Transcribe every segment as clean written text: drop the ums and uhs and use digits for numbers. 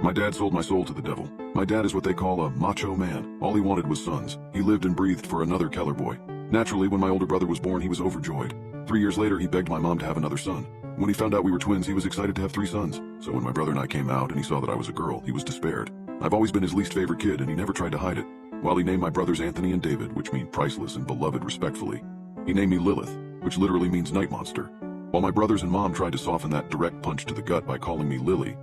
My dad sold my soul to the devil. My dad is what they call a macho man. All he wanted was sons. He lived and breathed for another Keller boy. Naturally, when my older brother was born, he was overjoyed. 3 years later, he begged my mom to have another son. When he found out we were twins, he was excited to have 3 sons. So when my brother and I came out and he saw that I was a girl, he was despaired. I've always been his least favorite kid, and he never tried to hide it. While he named my brothers Anthony and David, which mean priceless and beloved respectfully, he named me Lilith, which literally means night monster. While my brothers and mom tried to soften that direct punch to the gut by calling me Lily,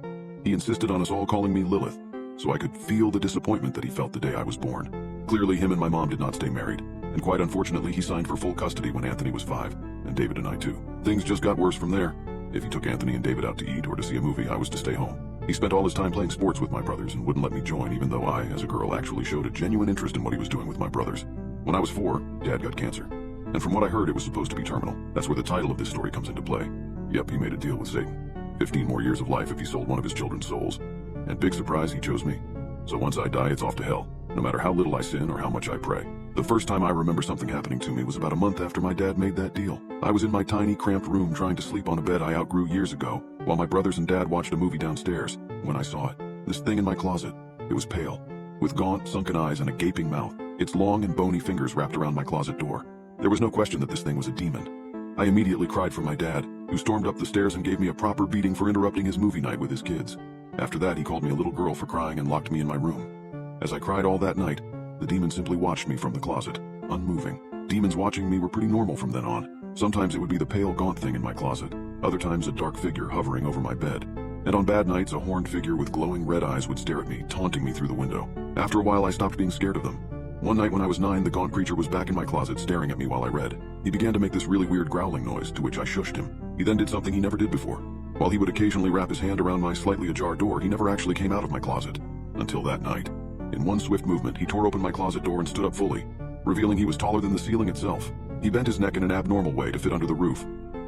he insisted on us all calling me Lilith, so I could feel the disappointment that he felt the day I was born. Clearly, him and my mom did not stay married, and quite unfortunately, he signed for full custody when Anthony was 5, and David and I too. Things just got worse from there. If he took Anthony and David out to eat or to see a movie, I was to stay home. He spent all his time playing sports with my brothers and wouldn't let me join, even though I, as a girl, actually showed a genuine interest in what he was doing with my brothers. When I was 4, Dad got cancer. And from what I heard, it was supposed to be terminal. That's where the title of this story comes into play. Yep, he made a deal with Satan. 15 more years of life if he sold one of his children's souls. And big surprise, he chose me. So once I die, it's off to hell, no matter how little I sin or how much I pray. The first time I remember something happening to me was about a month after my dad made that deal. I was in my tiny, cramped room trying to sleep on a bed I outgrew years ago, while my brothers and dad watched a movie downstairs, when I saw it. This thing in my closet. It was pale, with gaunt, sunken eyes and a gaping mouth, its long and bony fingers wrapped around my closet door. There was no question that this thing was a demon. I immediately cried for my dad, who stormed up the stairs and gave me a proper beating for interrupting his movie night with his kids. After that, he called me a little girl for crying and locked me in my room. As I cried all that night, the demon simply watched me from the closet, unmoving. Demons watching me were pretty normal from then on. Sometimes it would be the pale, gaunt thing in my closet. Other times a dark figure hovering over my bed. And on bad nights, a horned figure with glowing red eyes would stare at me, taunting me through the window. After a while, I stopped being scared of them. One night when I was 9, the gaunt creature was back in my closet staring at me while I read. He began to make this really weird growling noise, to which I shushed him. He then did something he never did before. While he would occasionally wrap his hand around my slightly ajar door, he never actually came out of my closet. Until that night. In one swift movement, he tore open my closet door and stood up fully, revealing he was taller than the ceiling itself. He bent his neck in an abnormal way to fit under the roof.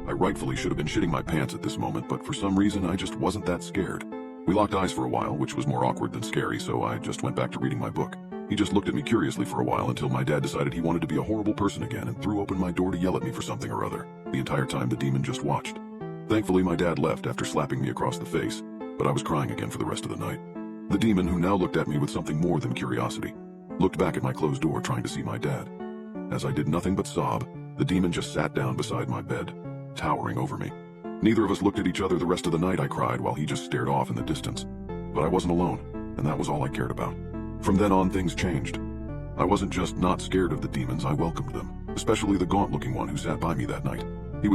I rightfully should have been shitting my pants at this moment, but for some reason I just wasn't that scared. We locked eyes for a while, which was more awkward than scary, so I just went back to reading my book. He just looked at me curiously for a while until my dad decided he wanted to be a horrible person again and threw open my door to yell at me for something or other. The entire time the demon just watched. Thankfully, my dad left after slapping me across the face, but I was crying again for the rest of the night. The demon, who now looked at me with something more than curiosity, looked back at my closed door trying to see my dad. As I did nothing but sob, the demon just sat down beside my bed, towering over me. Neither of us looked at each other the rest of the night. I cried while he just stared off in the distance. But I wasn't alone, and that was all I cared about. From then on, things changed. I wasn't just not scared of the demons, I welcomed them, especially the gaunt-looking one who sat by me that night.